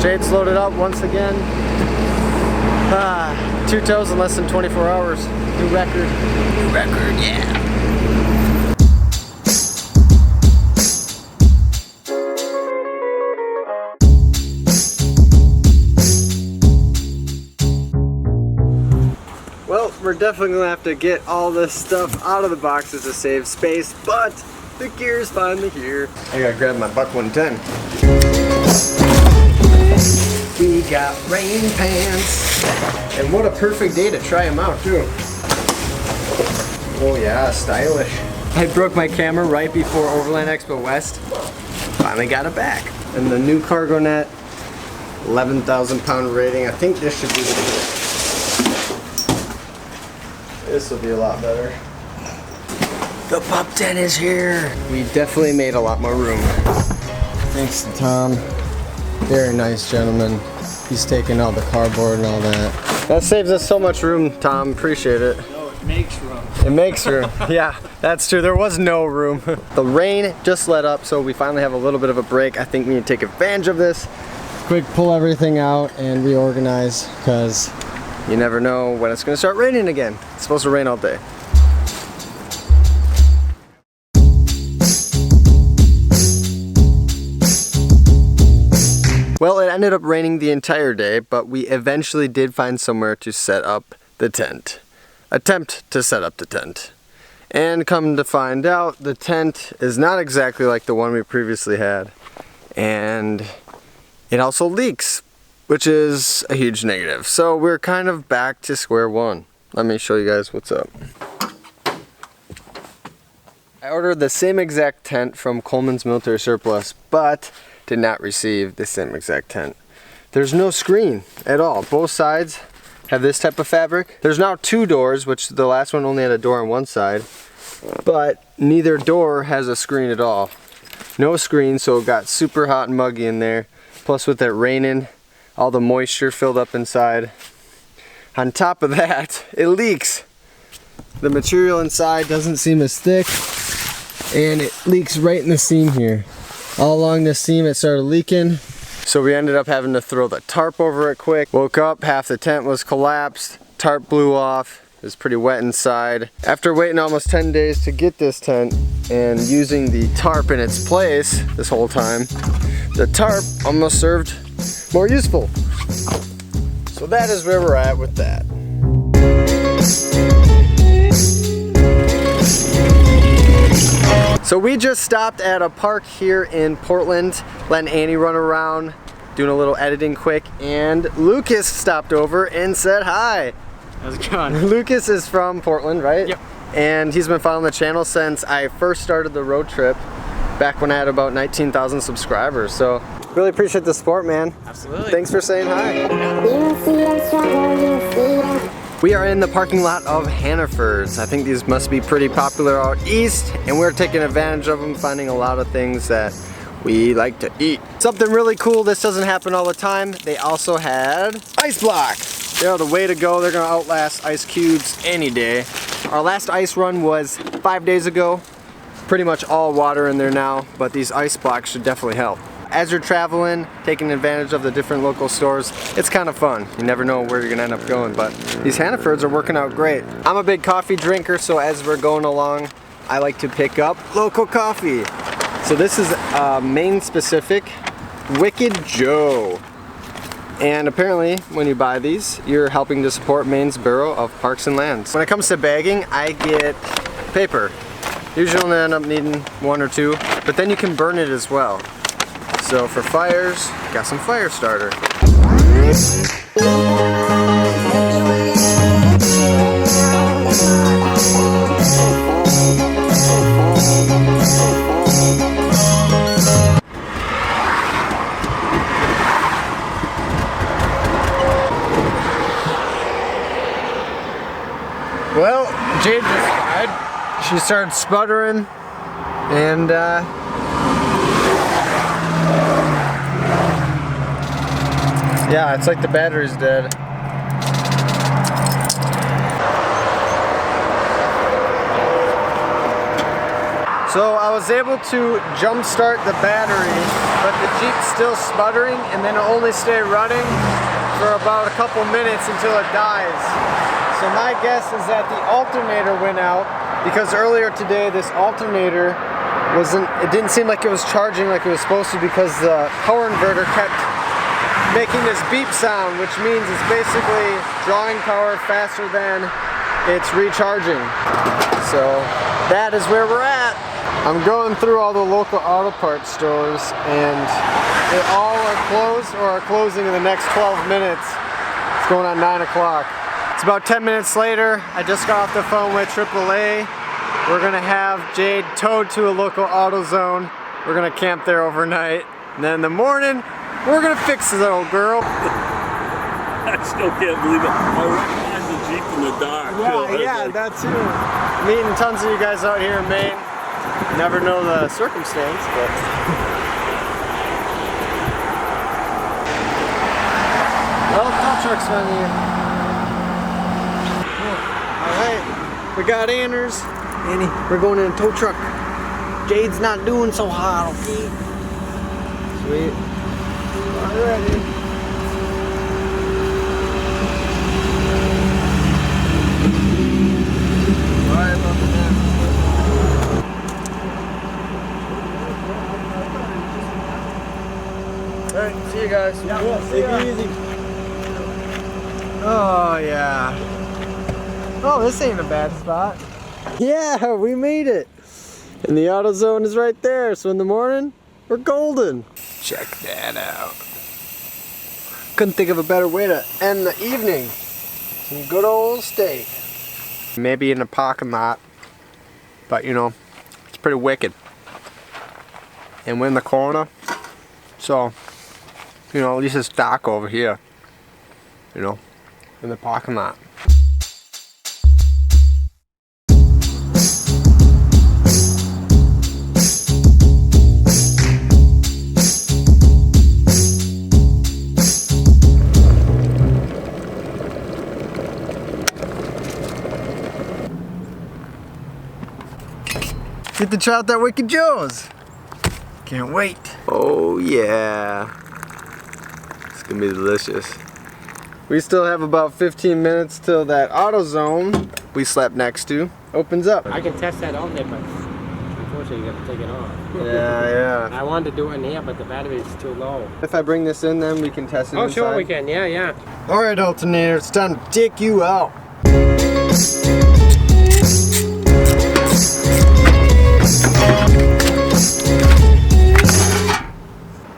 Jade's loaded up once again. 2 tows in less than 24 hours. New record. New record, yeah. Well, we're definitely gonna have to get all this stuff out of the boxes to save space, but the gear's finally here. I gotta grab my Buck 110. We got rain pants. And what a perfect day to try them out too. Oh yeah, stylish. I broke my camera right before Overland Expo West. Finally got it back. And the new cargo net, 11,000 pound rating. I think this should be the This will be a lot better. The pup tent is here. We definitely made a lot more room. Thanks to Tom. Very nice gentleman. He's taking all the cardboard and all that. That saves us so much room, Tom. Appreciate it. No, it makes room. It makes room. Yeah, that's true. There was no room. The rain just let up, so we finally have a little bit of a break. I think we need to take advantage of this. Quick, pull everything out and reorganize, because you never know when it's going to start raining again. It's supposed to rain all day. Well, it ended up raining the entire day, but we eventually did find somewhere to set up the tent. Attempt to set up the tent. And come to find out, the tent is not exactly like the one we previously had. And it also leaks, which is a huge negative. So we're kind of back to square one. Let me show you guys what's up. I ordered the same exact tent from Coleman's Military Surplus, but did not receive the same exact tent. There's no screen at all. Both sides have this type of fabric. There's now 2 doors, which the last one only had a door on one side, but neither door has a screen at all. No screen, so it got super hot and muggy in there. Plus with it raining, all the moisture filled up inside. On top of that, it leaks. The material inside doesn't seem as thick, and it leaks right in the seam here. All along the seam it started leaking. So we ended up having to throw the tarp over it quick. Woke up, half the tent was collapsed, tarp blew off. It was pretty wet inside. After waiting almost 10 days to get this tent and using the tarp in its place this whole time, the tarp almost served more useful. So that is where we're at with that. So we just stopped at a park here in Portland, letting Annie run around, doing a little editing quick, and Lucas stopped over and said hi. How's it going? Lucas is from Portland, right? Yep. And he's been following the channel since I first started the road trip, back when I had about 19,000 subscribers. So really appreciate the support, man. Absolutely. Thanks for saying hi. We are in the parking lot of Hannaford's. I think these must be pretty popular out east, and we're taking advantage of them, finding a lot of things that we like to eat. Something really cool, this doesn't happen all the time, they also had ice blocks. They're the way to go. They're gonna outlast ice cubes any day. Our last ice run was 5 days ago. Pretty much all water in there now, but these ice blocks should definitely help. As you're traveling, taking advantage of the different local stores, it's kind of fun. You never know where you're gonna end up going, but these Hannaford's are working out great. I'm a big coffee drinker, so as we're going along, I like to pick up local coffee. So this is Maine specific Wicked Joe. And apparently, when you buy these, you're helping to support Maine's Bureau of Parks and Lands. When it comes to bagging, I get paper. Usually only end up needing 1 or 2, but then you can burn it as well. So for fires, got some fire starter. Well, Jade just died. She started sputtering, and yeah, it's like the battery's dead. So I was able to jump start the battery, but the Jeep's still sputtering, and then it'll only stay running for about a couple minutes until it dies. So my guess is that the alternator went out, because earlier today this alternator it didn't seem like it was charging like it was supposed to, because the power inverter kept making this beep sound, which means it's basically drawing power faster than it's recharging. So that is where we're at. I'm going through all the local auto parts stores, and they all are closed or are closing in the next 12 minutes. It's going on 9 o'clock. It's about 10 minutes later. I just got off the phone with AAA. We're gonna have Jade towed to a local AutoZone. We're gonna camp there overnight. And then in the morning, we're gonna fix the little girl. I still can't believe it. I recognize the Jeep in the dark. Yeah, that too. Meeting tons of you guys out here in Maine. Never know the circumstance, but. Well, tow truck's on here. Alright, we got Anders. Annie, we're going in a tow truck. Jade's not doing so hot, okay? Sweet. Alrighty. Sorry about the damage. Alright, see you guys. Yeah, take it easy. Oh yeah. Oh, this ain't a bad spot. Yeah, we made it. And the AutoZone is right there, so in the morning, we're golden. Check that out. Couldn't think of a better way to end the evening. Some good old steak. Maybe in a parking lot, but you know, it's pretty wicked. And we're in the corner, so, you know, at least it's dark over here, you know, in the parking lot. Get to try out that Wicked Joe's. Can't wait. Oh yeah. It's gonna be delicious. We still have about 15 minutes till that AutoZone we slept next to opens up. I can test that on there, but unfortunately you gotta take it off. Yeah. I wanted to do it in here, but the battery is too low. If I bring this in, then we can test it inside. Sure we can, yeah. Alright, alternator, it's time to take you out.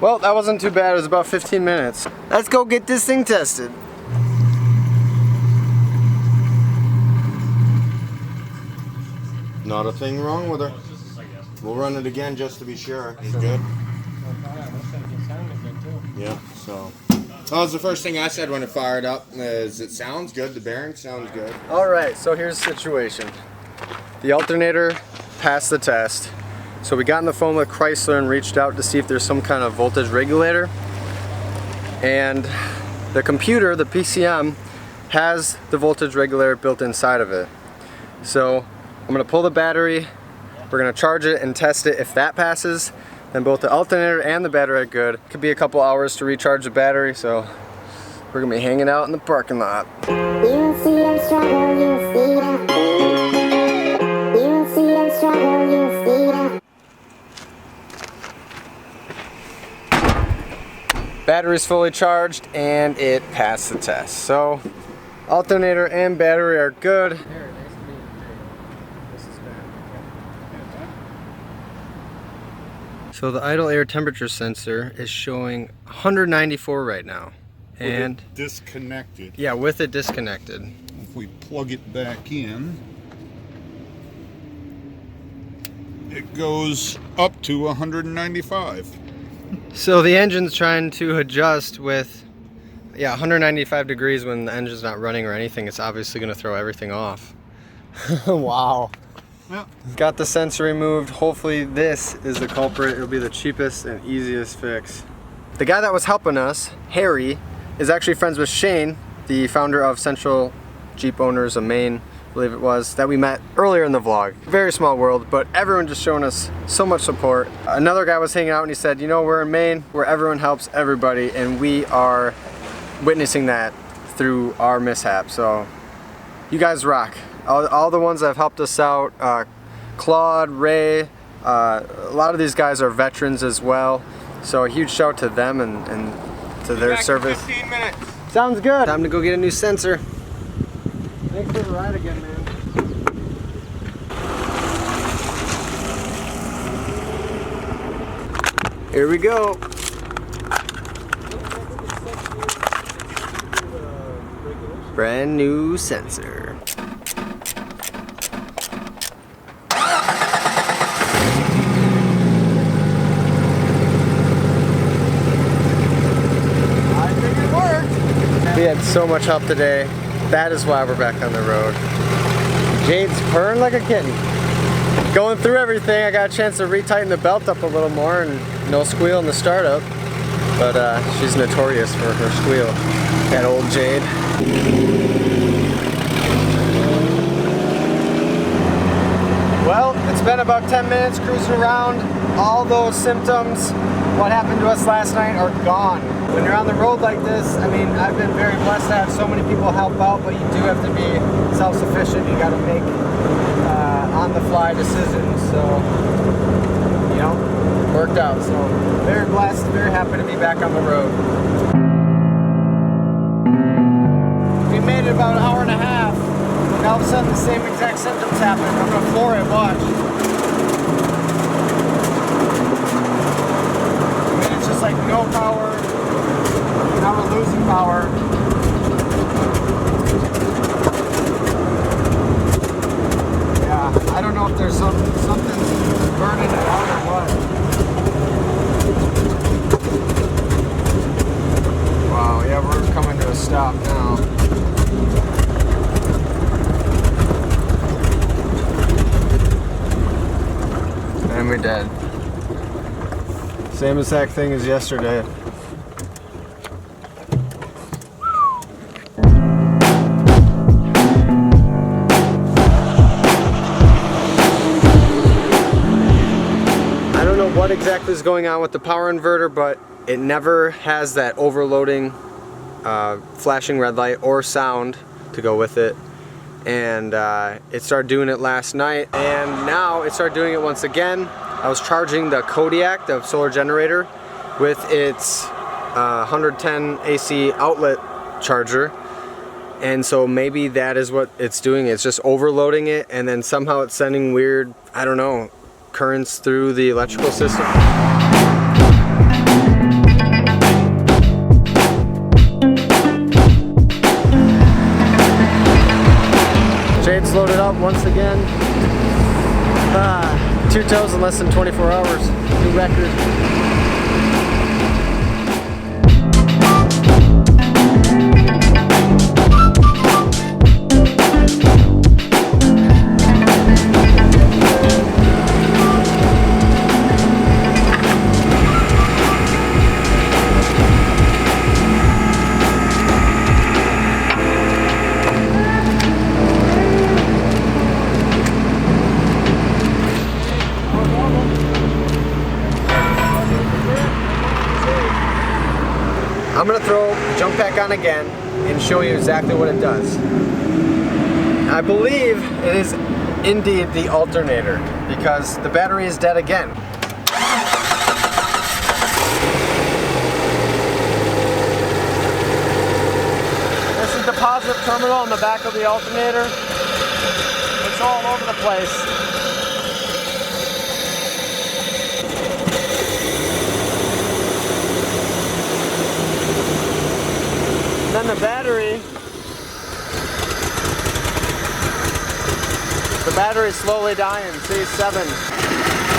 Well, that wasn't too bad. It was about 15 minutes. Let's go get this thing tested. Not a thing wrong with her. We'll run it again just to be sure. It's good. Yeah, so. That was the first thing I said when it fired up, is it sounds good, the bearing sounds good. Alright, so here's the situation. The alternator passed the test. So we got on the phone with Chrysler and reached out to see if there's some kind of voltage regulator. And the computer, the PCM, has the voltage regulator built inside of it. So I'm going to pull the battery, we're going to charge it and test it. If that passes, then both the alternator and the battery are good. It could be a couple hours to recharge the battery, so we're going to be hanging out in the parking lot. You see them struggle, you see them. You see them struggle, you see them. Battery's fully charged and it passed the test. So alternator and battery are good. So the idle air temperature sensor is showing 194 right now. And with it disconnected. Yeah, with it disconnected. If we plug it back in, it goes up to 195. So the engine's trying to adjust with 195 degrees. When the engine's not running or anything, it's obviously going to throw everything off. Wow. Yeah. Got the sensor removed. Hopefully this is the culprit. It'll be the cheapest and easiest fix. The guy that was helping us, Harry, is actually friends with Shane, the founder of Central Jeep Owners of Maine, believe it was, that we met earlier in the vlog. Very small world, but everyone just showing us so much support. Another guy was hanging out and he said, you know, we're in Maine where everyone helps everybody, and we are witnessing that through our mishap. So you guys rock. All the ones that have helped us out, Claude, Ray, a lot of these guys are veterans as well. So a huge shout to them and to their service. 15 minutes. Sounds good. Time to go get a new sensor. Thanks for the ride again, man. Here we go. Brand new sensor. We had so much help today. That is why we're back on the road. Jade's purring like a kitten. Going through everything, I got a chance to retighten the belt up a little more and no squeal in the startup. But she's notorious for her squeal. That old Jade. Well, it's been about 10 minutes cruising around. All those symptoms, what happened to us last night, are gone. When you're on the road like this, I mean, I've been very blessed to have so many people help out, but you do have to be self-sufficient. You got to make on-the-fly decisions. So, you know, worked out. So, very blessed, very happy to be back on the road. We made it about an hour and a half, and all of a sudden the same exact symptoms happened. I'm going to floor it, watch. I mean, it's just like no power. Now we're losing power. Yeah, I don't know if there's something burning it out or what. Wow, yeah, we're coming to a stop now. And we're dead. Same exact thing as yesterday. What exactly is going on with the power inverter, but it never has that overloading flashing red light or sound to go with it, and it started doing it last night, and now it started doing it once again. I was charging the Kodiak, the solar generator, with its 110 AC outlet charger, and so maybe that is what it's doing. It's just overloading it, and then somehow it's sending weird, I don't know, currents through the electrical system. Jade's loaded up once again. 2 tows in less than 24 hours. New record. I'm going to throw the jump pack on again and show you exactly what it does. I believe it is indeed the alternator because the battery is dead again. This is the positive terminal on the back of the alternator. It's all over the place. Then the battery's slowly dying. See, 7.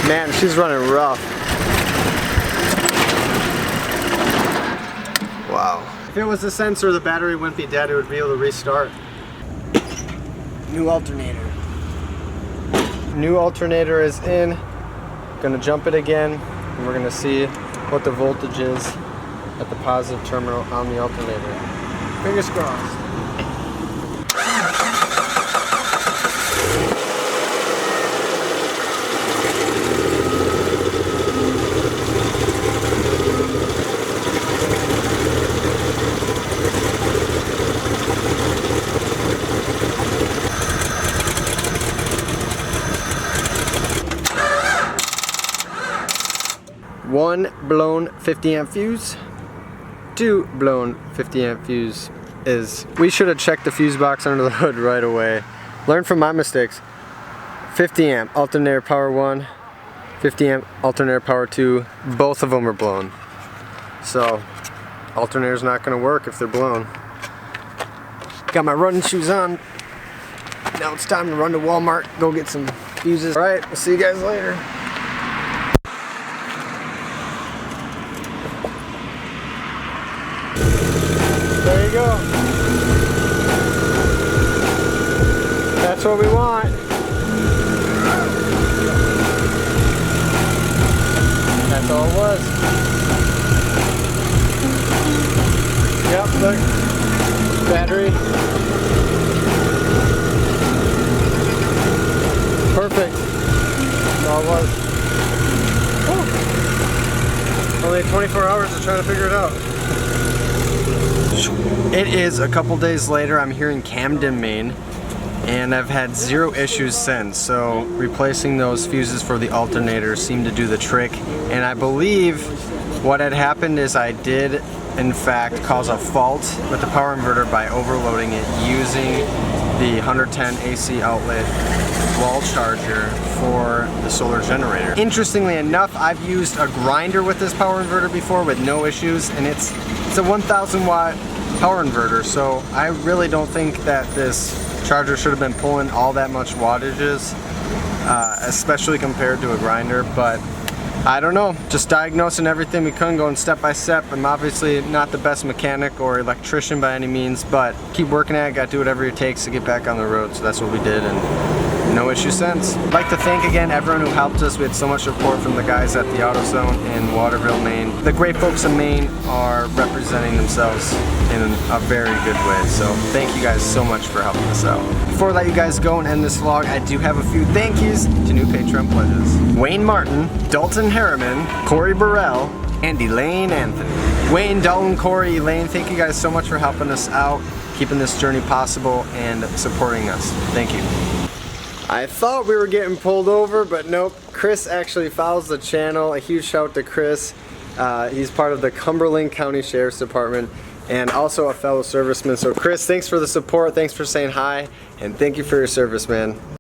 Man, she's running rough. Wow. If it was the sensor, the battery wouldn't be dead. It would be able to restart. New alternator. New alternator is in. Gonna jump it again, and we're gonna see what the voltage is at the positive terminal on the alternator. Fingers crossed. 1 blown 50 amp fuse, 2 blown 50 amp fuse is. We should have checked the fuse box under the hood right away. Learn from my mistakes. 50 amp alternator power 1, 50 amp alternator power 2, both of them are blown. So alternator's not gonna work if they're blown. Got my running shoes on. Now it's time to run to Walmart, go get some fuses. All right, we'll see you guys later. There you go. That's what we want. That's all it was. Yep, look. Battery. Perfect. That's all it was. Whew. Only 24 hours of trying to figure it out. It is a couple days later. I'm here in Camden, Maine, and I've had 0 issues since. So replacing those fuses for the alternator seemed to do the trick. And I believe what had happened is I did in fact cause a fault with the power inverter by overloading it using the 110 AC outlet wall charger for the solar generator. Interestingly enough, I've used a grinder with this power inverter before with no issues, and it's a 1000 watt power inverter, so I really don't think that this charger should have been pulling all that much wattages, especially compared to a grinder. But I don't know, just diagnosing everything we couldn't, going step by step. I'm obviously not the best mechanic or electrician by any means, but keep working at it, gotta do whatever it takes to get back on the road. So that's what we did, and no issue since. I'd like to thank again everyone who helped us. We had so much support from the guys at the AutoZone in Waterville, Maine. The great folks in Maine are representing themselves in a very good way, so thank you guys so much for helping us out. Before I let you guys go and end this vlog, I do have a few thank yous to new Patreon pledges. Wayne Martin, Dalton Harriman, Corey Burrell, and Elaine Anthony. Wayne, Dalton, Corey, Elaine, thank you guys so much for helping us out, keeping this journey possible, and supporting us. Thank you. I thought we were getting pulled over, but nope. Chris actually follows the channel. A huge shout to Chris. He's part of the Cumberland County Sheriff's Department and also a fellow serviceman. So Chris, thanks for the support, thanks for saying hi, and thank you for your service, man.